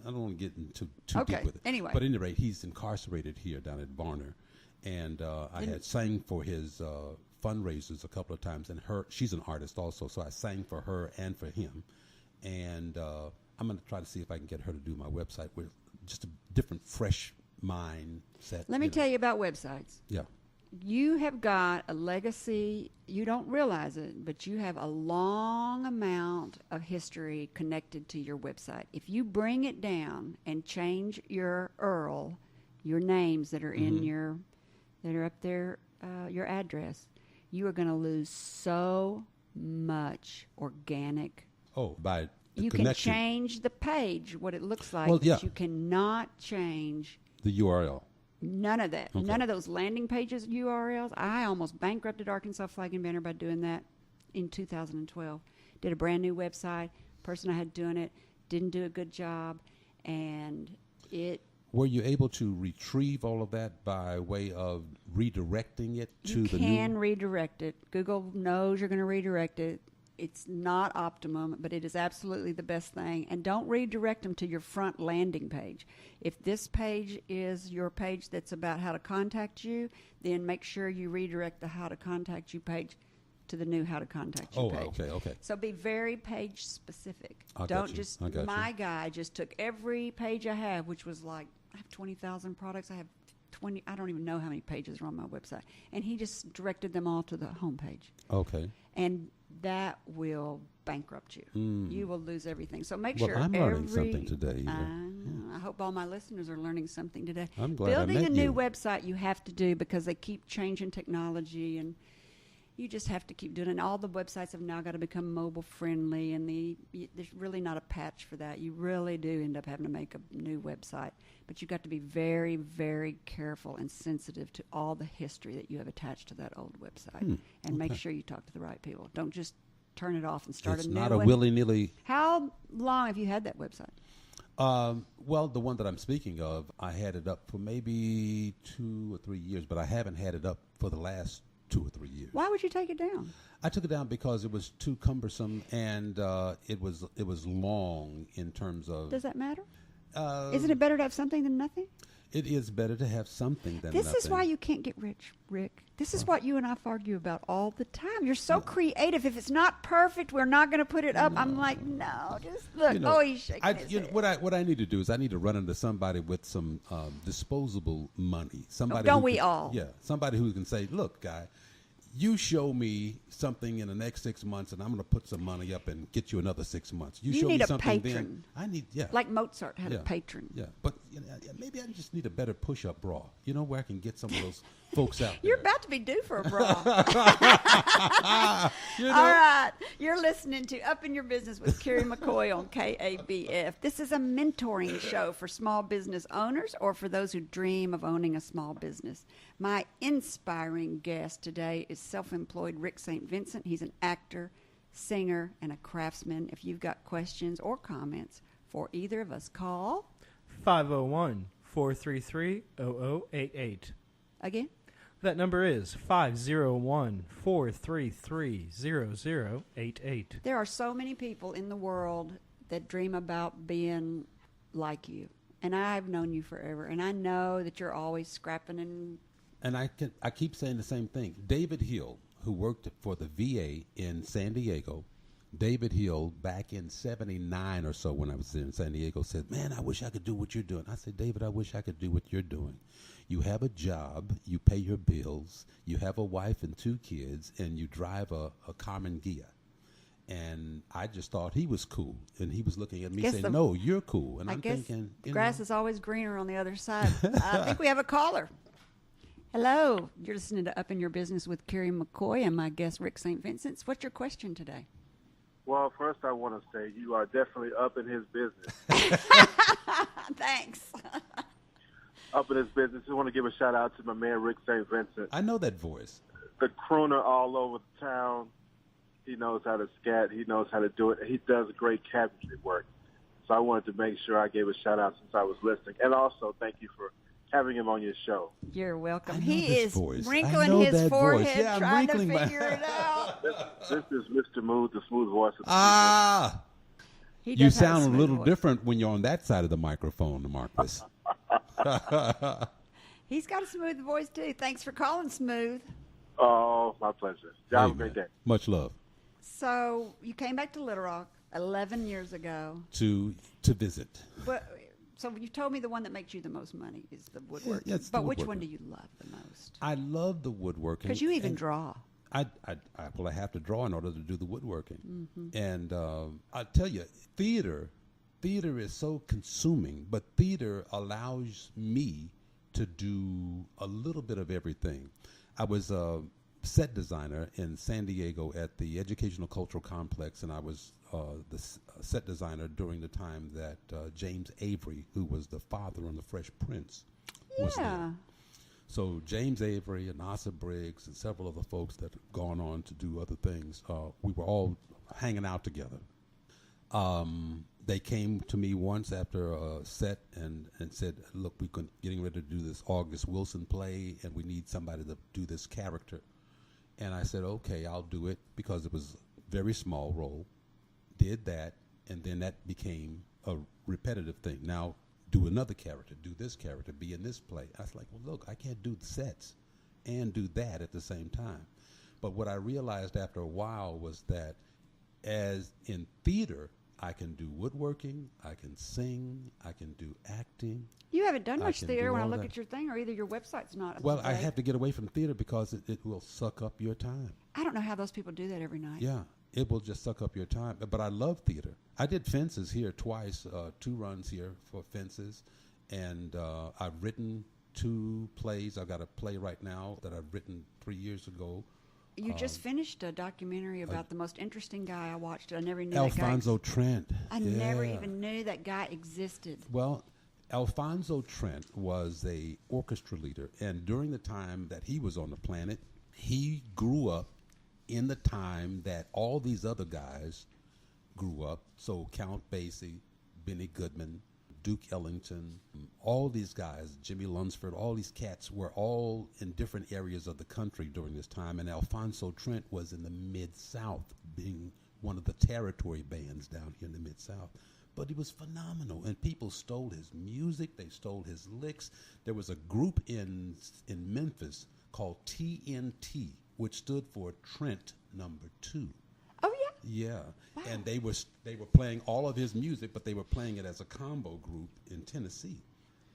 I don't want to get into too Okay, deep with it. anyway. But at any rate, he's incarcerated here down at Varner, and I had sang for his fundraisers a couple of times, and she's an artist also, so I sang for her and for him, and I'm going to try to see if I can get her to do my website with just a different, fresh mindset. Let me tell you about websites. Yeah. You have got a legacy. You don't realize it, but you have a long amount of history connected to your website. If you bring it down and change your URL, your names that are in that are up there, your address, you are going to lose so much organic. Oh, by the you connection. can change the page, what it looks like, Well, but yeah. you cannot change the URL. none of that. Okay. None of those landing pages URLs. I almost bankrupted Arkansas Flag and Banner by doing that in 2012. Did a brand new website. Person I had doing it didn't do a good job, and it. Were you able to retrieve all of that by way of redirecting it to the new? You can redirect it. Google knows you're going to redirect it. It's not optimum, but it is absolutely the best thing. And don't redirect them to your front landing page. If this page is your page that's about how to contact you, then make sure you redirect the how to contact you page to the new how to contact you page. Okay. So be very page specific. I got Don't you. just, I got my you. guy just took every page I have, which was like, I have 20,000 products. I have 20, I don't even know how many pages are on my website. And he just directed them all to the home page. Okay. And that will bankrupt you. You will lose everything. So make Well, sure I'm learning something today. I hope all my listeners are learning something today. I'm glad I Building met a new you. website you have to do because they keep changing technology, and you just have to keep doing it. And all the websites have now got to become mobile friendly, and there's really not a patch for that. You really do end up having to make a new website. But you've got to be very, very careful and sensitive to all the history that you have attached to that old website. And make sure you talk to the right people. Don't just turn it off and start It's a new not one. a willy-nilly. How long have you had that website? Well, the one that I'm speaking of, I had it up for maybe 2 or 3 years, but I haven't had it up for the last 2 or 3 years. Why would you take it down? I took it down because it was too cumbersome, and it was long in terms of. Does that matter? Isn't it better to have something than nothing? It is better to have something than This nothing. is why you can't get rich, Rick. This is what you and I argue about all the time. You're so creative. If it's not perfect, we're not going to put it up. I'm like, no, just look. He's shaking his head. What I need to do is I need to run into somebody with some disposable money. Somebody don't who we can- all? Yeah, somebody who can say, look, guy, you show me something in the next 6 months, and I'm going to put some money up and get you another 6 months. You show need me a something patron. then. I need, yeah. Like Mozart had a patron. Yeah, but maybe I just need a better push-up bra. You know, where I can get some of those folks out You're there. about to be due for a bra. You know? All right. You're listening to Up in Your Business with Kerry McCoy on KABF. This is a mentoring show for small business owners or for those who dream of owning a small business. My inspiring guest today is self-employed Rick St. Vincent. He's an actor, singer, and a craftsman. If you've got questions or comments for either of us, call 501-433-0088. again. That number is 501-433-0088. There are so many people in the world that dream about being like you. And I've known you forever. And I know that you're always scrapping and... And I keep saying the same thing. David Hill, who worked for the VA in San Diego, David Hill, back in 79 or so when I was in San Diego, said, man, I wish I could do what you're doing. I said, David, I wish I could do what you're doing. You have a job, you pay your bills, you have a wife and 2 kids, and you drive a Carmen Ghia. And I just thought he was cool. And he was looking at me saying, no, you're cool. And I'm thinking, grass is always greener on the other side. I think we have a caller. Hello. You're listening to Up in Your Business with Kerry McCoy and my guest, Rick St. Vincent. What's your question today? Well, first I want to say you are definitely up in his business. Thanks. Up in his business. I want to give a shout out to my man, Rick St. Vincent. I know that voice. The crooner all over the town. He knows how to scat. He knows how to do it. He does great cabinetry work. So I wanted to make sure I gave a shout out since I was listening. And also thank you for having him on your show. You're welcome. I know He this is voice. I wrinkling know his that forehead voice. Yeah, I'm trying to wrinkling my- figure it out. This is Mr. Mood, the smooth voice of the Ah! He You does have sound a smooth little voice. different when you're on that side of the microphone, Marcus. He's got a smooth voice too. Thanks for calling, Smooth. Oh, my pleasure. Y'all have a great man. day. Much love. So you came back to Little Rock 11 years ago. To visit. But so you told me the one that makes you the most money is the woodworking. Yeah, it's the but which one woodworking. do you love the most? I love the woodworking. Because you even and draw. I have to draw in order to do the woodworking. And I tell you, theater is so consuming, but theater allows me to do a little bit of everything. I was a set designer in San Diego at the Educational Cultural Complex, and I was the set designer during the time that James Avery, who was the father on The Fresh Prince, was there. Yeah. So James Avery and Asa Briggs and several other folks that have gone on to do other things, we were all hanging out together. They came to me once after a set and said, look, we're getting ready to do this August Wilson play, and we need somebody to do this character. And I said, okay, I'll do it, because it was a very small role. Did that, and then that became a repetitive thing. Now, do another character, do this character, be in this play. I was like, well, look, I can't do the sets and do that at the same time. But what I realized after a while was that as in theater, I can do woodworking, I can sing, I can do acting. You haven't done I much can theater do when I all look that. at your thing, or either your website's not up Well, to I date. have to get away from theater because it will suck up your time. I don't know how those people do that every night. Yeah, it will just suck up your time. But I love theater. I did Fences here twice, 2 runs here for Fences. And I've written 2 plays. I've got a play right now that I've written 3 years ago. You just finished a documentary about the most interesting guy I watched. I never knew Alfonso that guy. Trent. I never Yeah. even knew that guy existed. Well, Alfonso Trent was a orchestra leader, and during the time that he was on the planet, he grew up in the time that all these other guys grew up. So Count Basie, Benny Goodman, Duke Ellington, all these guys, Jimmy Lunsford, all these cats were all in different areas of the country during this time, and Alfonso Trent was in the Mid-South, being one of the territory bands down here in the Mid-South. But he was phenomenal, and people stole his music, they stole his licks. There was a group in Memphis called TNT, which stood for Trent Number 2. Oh, yeah? Yeah, Wow. and they were playing all of his music, but they were playing it as a combo group in Tennessee.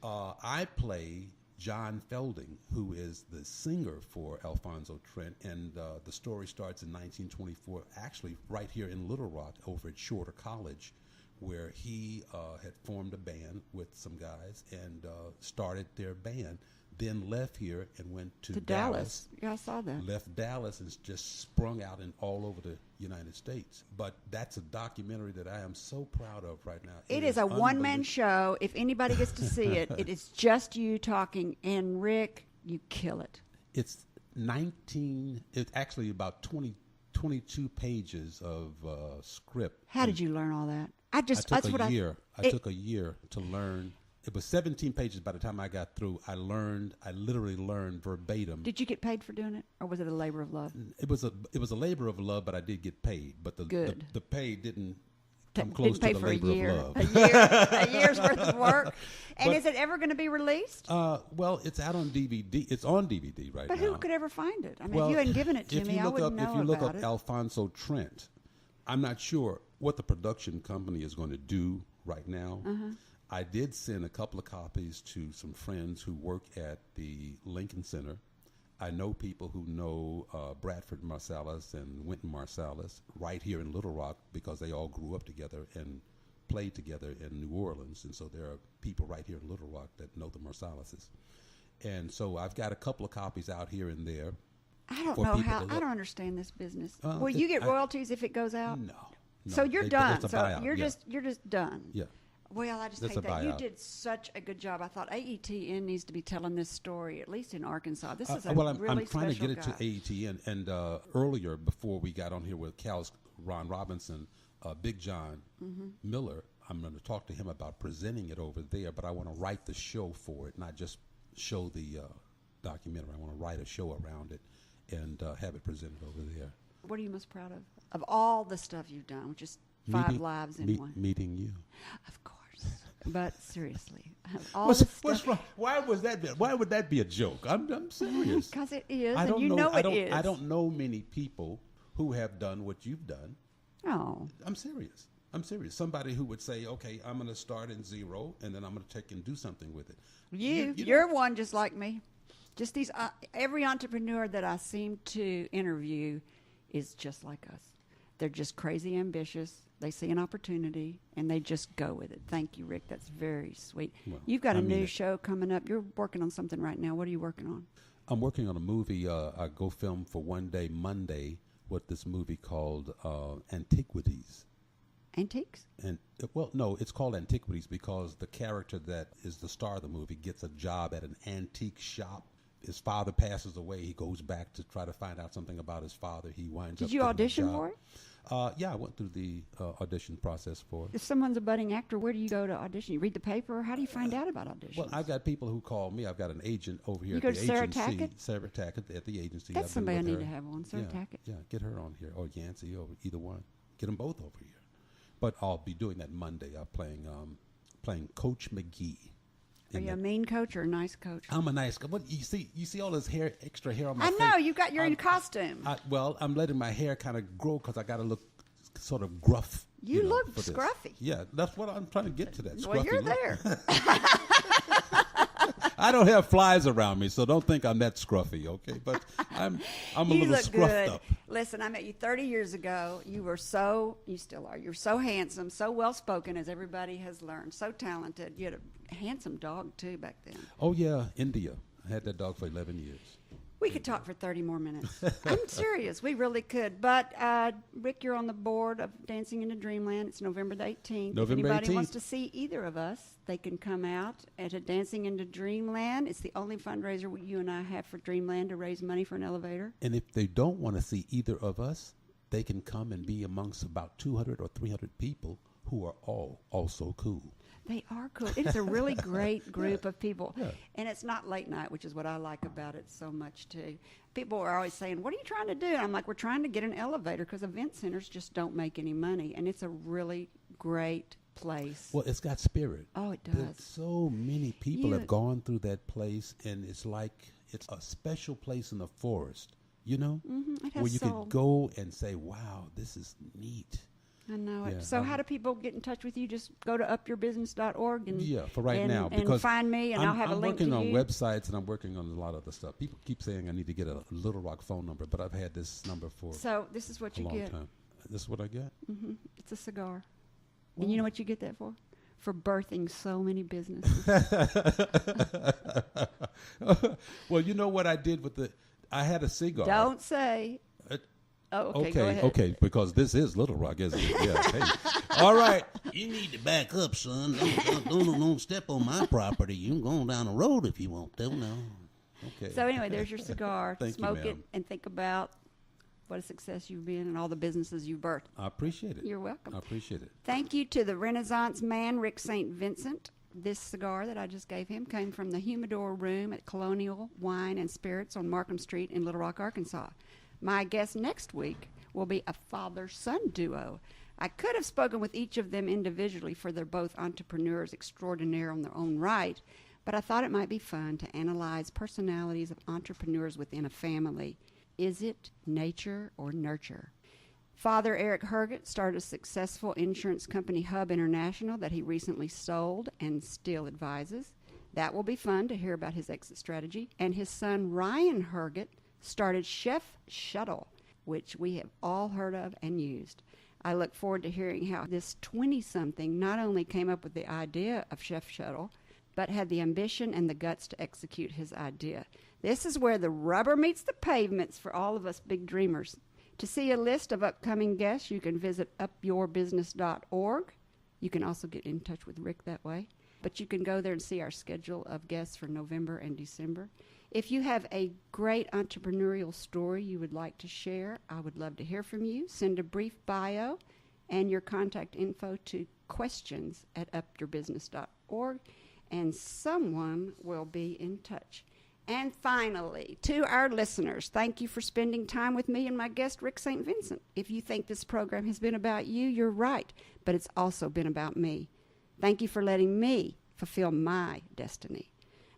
I play John Felding, who is the singer for Alfonso Trent, and the story starts in 1924, actually right here in Little Rock over at Shorter College, where he had formed a band with some guys and started their band, then left here and went to Dallas. Yeah, I saw that. Left Dallas and just sprung out in all over the United States. But that's a documentary that I am so proud of right now. It is a one-man show. If anybody gets to see it, it is just you talking. And, Rick, you kill it. It's it's actually about 22 pages of script. How did you learn all that? I took that's a what year. I took a year to learn. It was 17 pages by the time I got through. I literally learned verbatim. Did you get paid for doing it, or was it a labor of love? It was a labor of love, but I did get paid. But the pay didn't come close Didn't pay to the for labor a year. of love. A year's worth of work. And But- is it ever going to be released? Well, it's out on DVD. It's on DVD right But now. who could ever find it? I mean, Well, if you hadn't given it to if me, you I look wouldn't up, know If you look about up it. Alfonso Trent, I'm not sure what the production company is going to do right now. Uh-huh. I did send a couple of copies to some friends who work at the Lincoln Center. I know people who know Bradford Marsalis and Wynton Marsalis right here in Little Rock because they all grew up together and played together in New Orleans. And so there are people right here in Little Rock that know the Marsalises. And so I've got a couple of copies out here and there. I don't for know people how. to I look. don't understand this business. Uh, Will you it- get I- royalties if it goes out? No. So you're done. It's a So buyout, you're yeah. just done. Yeah. Well, I just That's hate a that. You buyout. did such a good job. I thought AETN needs to be telling this story, at least in Arkansas. This is a Well, I'm really trying to special get it guy. to AET, and earlier, before we got on here with Cal's Ron Robinson, Big John Mm-hmm. Miller, I'm going to talk to him about presenting it over there, but I want to write the show for it, not just show the documentary. I want to write a show around it and have it presented over there. What are you most proud of? Of all the stuff you've done, which is 5 lives in one. Meeting you. Of course. But seriously, all this What's stuff. wrong? Why would that be a joke? I'm serious. Because it is, I don't and you know. know it is. I don't know many people who have done what you've done. Oh. I'm serious. Somebody who would say, okay, I'm going to start in 0, and then I'm going to take and do something with it. You're one just like me. Just these, every entrepreneur that I seem to interview is just like us. They're just crazy ambitious. They see an opportunity, and they just go with it. Thank you, Rick. That's very sweet. Well, You've got a new show coming up. You're working on something right now. What are you working on? I'm working on a movie. I go film for one day, Monday, with this movie called Antiquities. Antiques? And no, it's called Antiquities because the character that is the star of the movie gets a job at an antique shop. His father passes away. He goes back to try to find out something about his father. He winds up. Did you audition for it? Yeah, I went through the audition process for it. If someone's a budding actor, where do you go to audition? You read the paper? How do you find out about auditions? Well, I've got people who call me. I've got an agent over here You at go the to Sarah agency. Tackett? Sarah Tackett at the agency. That's I've been somebody I with need her. to have on, Sarah Tackett. Yeah, get her on here, or Yancey, or either one. Get them both over here. But I'll be doing that Monday. I'm playing Coach McGee. Are you a mean coach or a nice coach? I'm a nice coach. What you see all this extra hair on my I face? know, you're in costume. I'm letting my hair kind of grow because I got to look sort of gruff. You know, look for this. scruffy. Yeah, that's what I'm trying to get to. That scruffy Well, you're look. there. I don't have flies around me, so don't think I'm that scruffy, okay? But I'm a You little look scruffed good. up. Listen, I met you 30 years ago. You still are. You're so handsome, so well-spoken, as everybody has learned, so talented. You had a handsome dog, too, back then. Oh, yeah, India. I had that dog for 11 years. We could talk for 30 more minutes. I'm serious. We really could. But, Rick, you're on the board of Dancing into Dreamland. It's November the 18th. November if anybody 18th. wants to see either of us, they can come out at a Dancing into Dreamland. It's the only fundraiser you and I have for Dreamland to raise money for an elevator. And if they don't want to see either of us, they can come and be amongst about 200 or 300 people who are all also cool. They are cool. It's a really great group of people. Yeah. And it's not late night, which is what I like about it so much, too. People are always saying, what are you trying to do? And I'm like, we're trying to get an elevator because event centers just don't make any money. And it's a really great place. Well, it's got spirit. Oh, it does. So many people have gone through that place, and it's like it's a special place in the forest, you know? Mm-hmm. It has where you soul. could go and say, wow, this is neat. I know it. Yeah, So how do people get in touch with you? Just go to upyourbusiness.org and for right now, and because find me, and I'll have a link to you. I'm working on websites, and I'm working on a lot of other stuff. People keep saying I need to get a Little Rock phone number, but I've had this number for So this is what a you long get. time. This is what I get? Mm-hmm. It's a cigar. And you know what you get that for? For birthing so many businesses. Well, you know what I did with I had a cigar. Don't say. Okay, go ahead. Okay, because this is Little Rock, isn't it? Yeah. Hey. All right. You need to back up, son. Don't step on my property. You can go down the road if you want to. No. Okay. So anyway, there's your cigar. Thank you, Smoke it ma'am. and think about what a success you've been and all the businesses you've birthed. I appreciate it. You're welcome. I appreciate it. Thank you to the Renaissance man, Rick St. Vincent. This cigar that I just gave him came from the Humidor Room at Colonial Wine and Spirits on Markham Street in Little Rock, Arkansas. My guest next week will be a father-son duo. I could have spoken with each of them individually, for they're both entrepreneurs extraordinaire on their own right, but I thought it might be fun to analyze personalities of entrepreneurs within a family. Is it nature or nurture? Father Eric Herget started a successful insurance company, Hub International, that he recently sold and still advises. That will be fun to hear about his exit strategy. And his son Ryan Herget started Chef Shuttle, which we have all heard of and used. I look forward to hearing how this 20-something not only came up with the idea of Chef Shuttle, but had the ambition and the guts to execute his idea. This is where the rubber meets the pavements for all of us big dreamers. To see a list of upcoming guests, you can visit upyourbusiness.org. You can also get in touch with Rick that way. But you can go there and see our schedule of guests for November and December. If you have a great entrepreneurial story you would like to share, I would love to hear from you. Send a brief bio and your contact info to questions@upyourbusiness.org, and someone will be in touch. And finally, to our listeners, thank you for spending time with me and my guest, Rick St. Vincent. If you think this program has been about you, you're right, but it's also been about me. Thank you for letting me fulfill my destiny.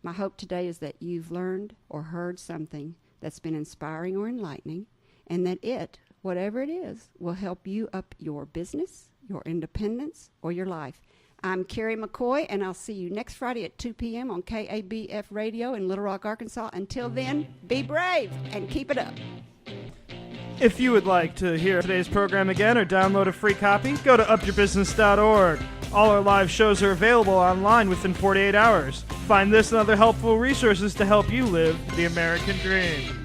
My hope today is that you've learned or heard something that's been inspiring or enlightening, and that it, whatever it is, will help you up your business, your independence, or your life. I'm Kerry McCoy, and I'll see you next Friday at 2 p.m. on KABF Radio in Little Rock, Arkansas. Until then, be brave and keep it up. If you would like to hear today's program again or download a free copy, go to upyourbusiness.org. All our live shows are available online within 48 hours. Find this and other helpful resources to help you live the American dream.